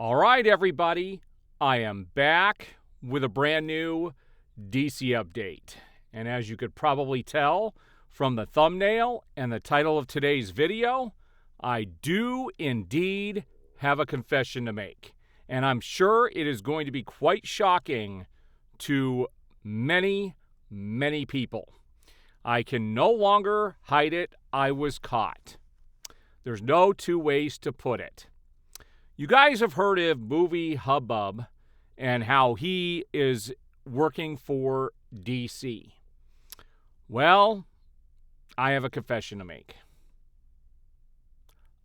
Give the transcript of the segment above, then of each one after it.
All right, everybody, I am back with a brand new DC update. And as you could probably tell from the thumbnail and the title of today's video, I do indeed have a confession to make. And I'm sure it is going to be quite shocking to many, many people. I can no longer hide it. I was caught. There's no two ways to put it. You guys have heard of Movie Hubbub and how he is working for DC. Well, I have a confession to make.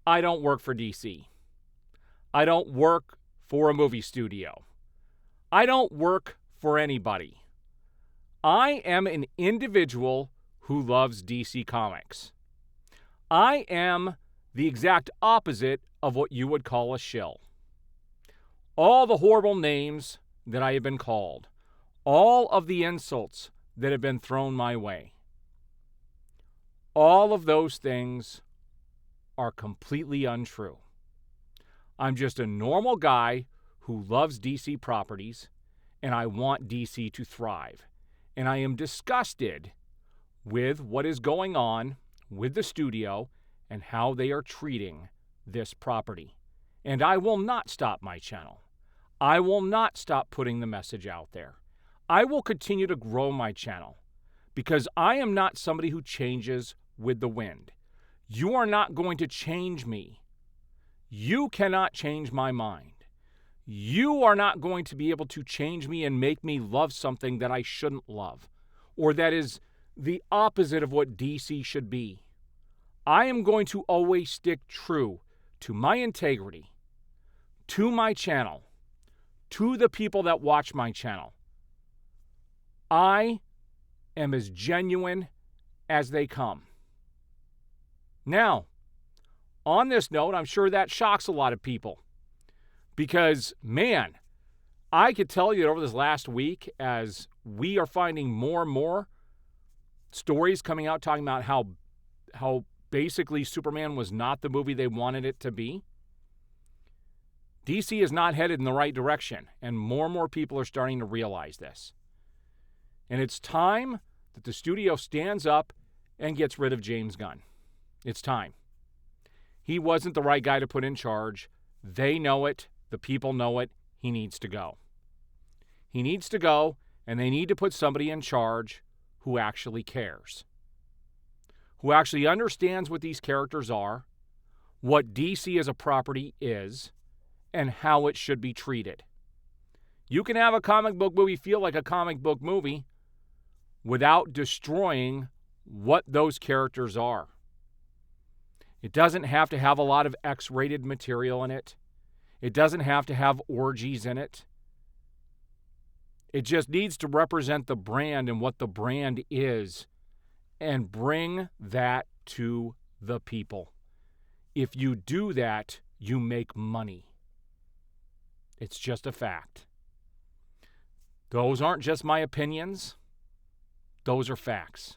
I don't work for DC. I don't work for a movie studio. I don't work for anybody. I am an individual who loves DC Comics. I am the exact opposite of what you would call a shill. All the horrible names that I have been called, all of the insults that have been thrown my way, all of those things are completely untrue. I'm just a normal guy who loves DC properties, and I want DC to thrive. And I am disgusted with what is going on with the studio and how they are treating this property. And I will not stop my channel. I will not stop putting the message out there. I will continue to grow my channel because I am not somebody who changes with the wind. You are not going to change me. You cannot change my mind. You are not going to be able to change me and make me love something that I shouldn't love, or that is the opposite of what DC should be. I am going to always stick true to my integrity, to my channel, to the people that watch my channel. I am as genuine as they come. Now, on this note, I'm sure that shocks a lot of people because, man, I could tell you that over this last week, as we are finding more and more stories coming out talking about how basically Superman was not the movie they wanted it to be, DC is not headed in the right direction, and more people are starting to realize this. And it's time that the studio stands up and gets rid of James Gunn. It's time. He wasn't the right guy to put in charge. They know it. The people know it. He needs to go. He needs to go, and they need to put somebody in charge who actually cares, who actually understands what these characters are, what DC as a property is, and how it should be treated. You can have a comic book movie feel like a comic book movie without destroying what those characters are. It doesn't have to have a lot of X-rated material in it. It doesn't have to have orgies in it. It just needs to represent the brand and what the brand is and bring that to the people. If you do that, you make money. It's just a fact. Those aren't just my opinions. Those are facts.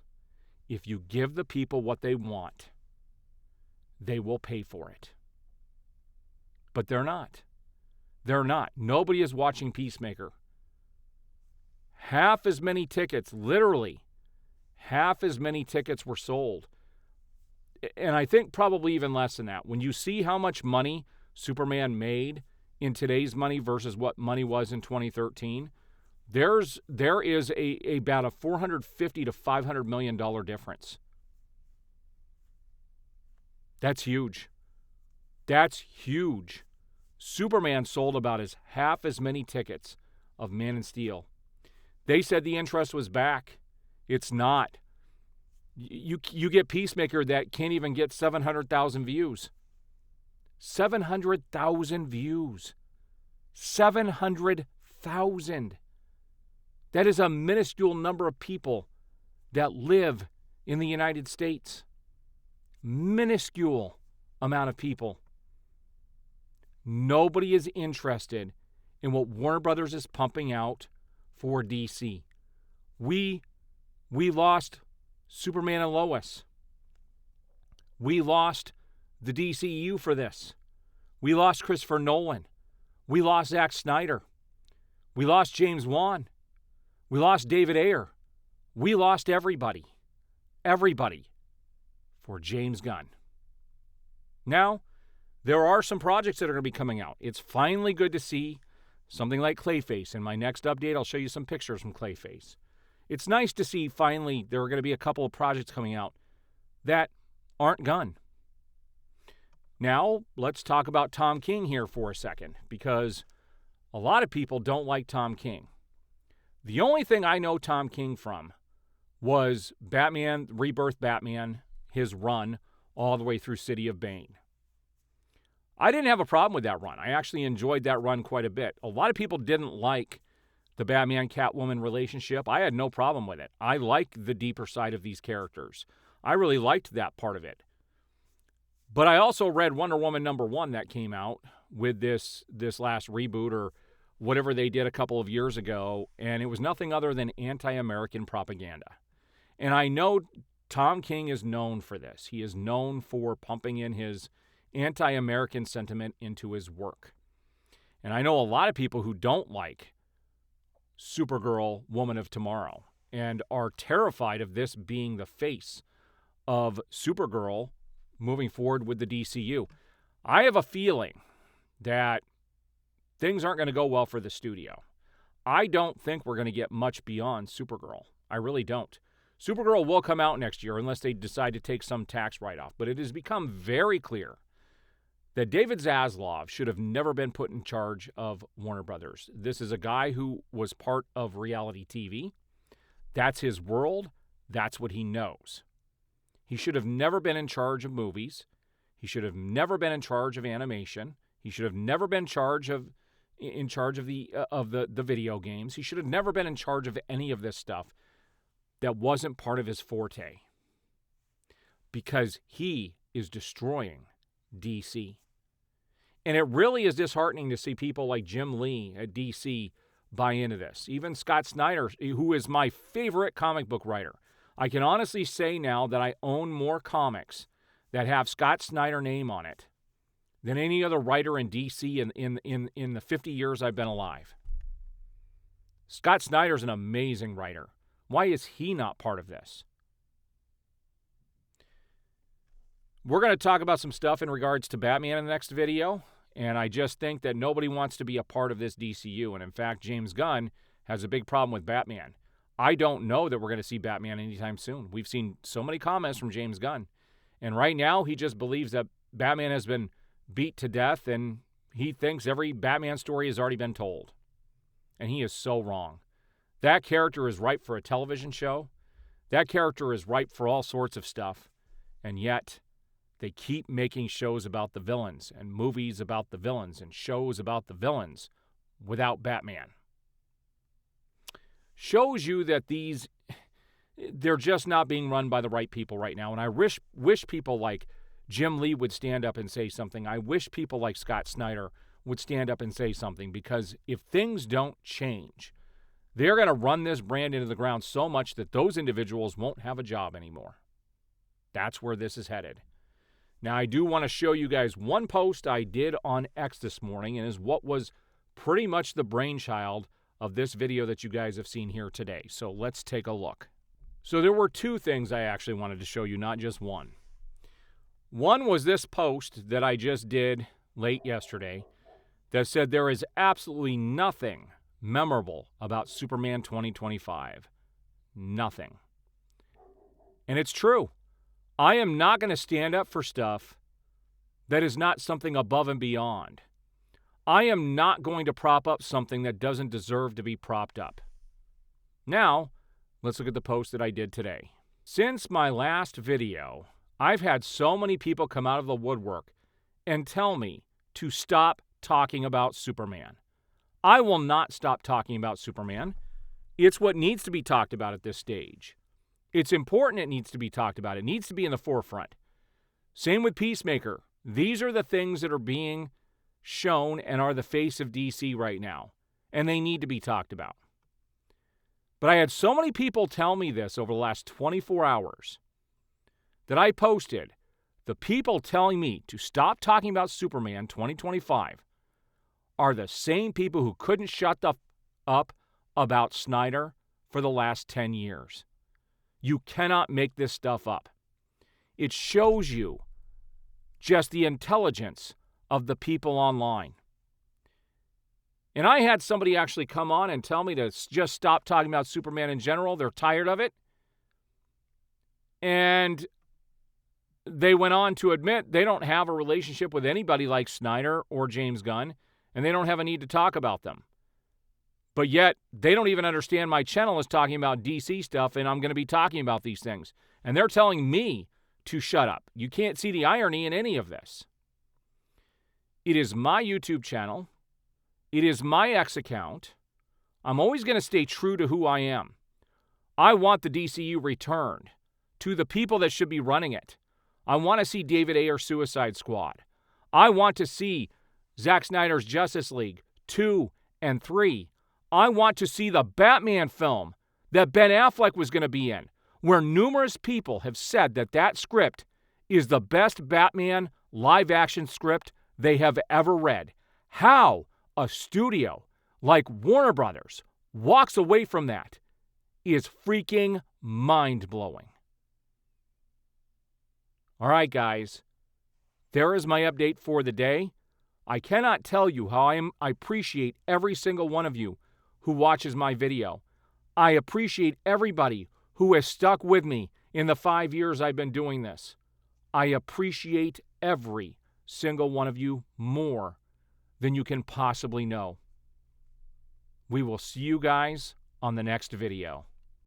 If you give the people what they want, they will pay for it. But they're not. They're not. Nobody is watching Peacemaker. Half as many tickets, literally, half as many tickets were sold. And I think probably even less than that. When you see how much money Superman made in today's money versus what money was in 2013, there is about a $450 to $500 million difference. That's huge. That's huge. Superman sold about half as many tickets of Man of Steel. They said the interest was back. It's not. You get Peacemaker that can't even get 700,000 views. 700,000 views. 700,000. That is a minuscule number of people that live in the United States. Minuscule amount of people. Nobody is interested in what Warner Brothers is pumping out for DC. We lost Superman and Lois. We lost the DCU for this. We lost Christopher Nolan. We lost Zack Snyder. We lost James Wan. We lost David Ayer. We lost everybody. Everybody for James Gunn. Now, there are some projects that are going to be coming out. It's finally good to see something like Clayface. In my next update, I'll show you some pictures from Clayface. It's nice to see finally there are going to be a couple of projects coming out that aren't Gunn. Now, let's talk about Tom King here for a second, because a lot of people don't like Tom King. The only thing I know Tom King from was Batman, Rebirth Batman, his run all the way through City of Bane. I didn't have a problem with that run. I actually enjoyed that run quite a bit. A lot of people didn't like the Batman-Catwoman relationship. I had no problem with it. I like the deeper side of these characters. I really liked that part of it. But I also read Wonder Woman #1 that came out with this last reboot or whatever they did a couple of years ago, and it was nothing other than anti-American propaganda. And I know Tom King is known for this. He is known for pumping in his anti-American sentiment into his work. And I know a lot of people who don't like Supergirl, Woman of Tomorrow, and are terrified of this being the face of Supergirl moving forward with the DCU. I have a feeling that things aren't going to go well for the studio. I don't think we're going to get much beyond Supergirl. I really don't. Supergirl will come out next year unless they decide to take some tax write-off. But it has become very clear that David Zaslav should have never been put in charge of Warner Brothers. This is a guy who was part of reality TV. That's his world. That's what he knows. He should have never been in charge of movies. He should have never been in charge of animation. He should have never been in charge of the video games. He should have never been in charge of any of this stuff that wasn't part of his forte, because he is destroying DC. And it really is disheartening to see people like Jim Lee at DC buy into this. Even Scott Snyder, who is my favorite comic book writer. I can honestly say now that I own more comics that have Scott Snyder name on it than any other writer in DC in the 50 years I've been alive. Scott Snyder's an amazing writer. Why is he not part of this? We're going to talk about some stuff in regards to Batman in the next video, and I just think that nobody wants to be a part of this DCU, and in fact, James Gunn has a big problem with Batman. I don't know that we're going to see Batman anytime soon. We've seen so many comments from James Gunn, and right now he just believes that Batman has been beat to death, and he thinks every Batman story has already been told. And he is so wrong. That character is ripe for a television show. That character is ripe for all sorts of stuff, and yet they keep making shows about the villains and movies about the villains and shows about the villains without Batman. Shows you that they're just not being run by the right people right now. And I wish people like Jim Lee would stand up and say something. I wish people like Scott Snyder would stand up and say something, because if things don't change, they're going to run this brand into the ground so much that those individuals won't have a job anymore. That's where this is headed. Now, I do want to show you guys one post I did on X this morning, and is what was pretty much the brainchild of this video that you guys have seen here today. So let's take a look. So there were two things I actually wanted to show you, not just one. One was this post that I just did late yesterday that said there is absolutely nothing memorable about Superman 2025. Nothing. And it's true. I am not going to stand up for stuff that is not something above and beyond. I am not going to prop up something that doesn't deserve to be propped up. Now, let's look at the post that I did today. Since my last video, I've had so many people come out of the woodwork and tell me to stop talking about Superman. I will not stop talking about Superman. It's what needs to be talked about at this stage. It's important it needs to be talked about. It needs to be in the forefront. Same with Peacemaker. These are the things that are being shown and are the face of DC right now, and they need to be talked about. But I had so many people tell me this over the last 24 hours that I posted. The people telling me to stop talking about Superman 2025 are the same people who couldn't shut up about Snyder for the last 10 years. You cannot make this stuff up. It shows you just the intelligence of the people online. And I had somebody actually come on and tell me to just stop talking about Superman in general. They're tired of it. And they went on to admit they don't have a relationship with anybody like Snyder or James Gunn, and they don't have a need to talk about them. But yet, they don't even understand my channel is talking about DC stuff, and I'm going to be talking about these things. And they're telling me to shut up. You can't see the irony in any of this. It is my YouTube channel. It is my X account. I'm always going to stay true to who I am. I want the DCU returned to the people that should be running it. I want to see David Ayer Suicide Squad. I want to see Zack Snyder's Justice League 2 and 3. I want to see the Batman film that Ben Affleck was going to be in, where numerous people have said that that script is the best Batman live-action script they have ever read. How a studio like Warner Brothers walks away from that is freaking mind-blowing. All right, guys, there is my update for the day. I cannot tell you how I appreciate every single one of you who watches my video. I appreciate everybody who has stuck with me in the 5 years I've been doing this. I appreciate every single one of you more than you can possibly know. We will see you guys on the next video.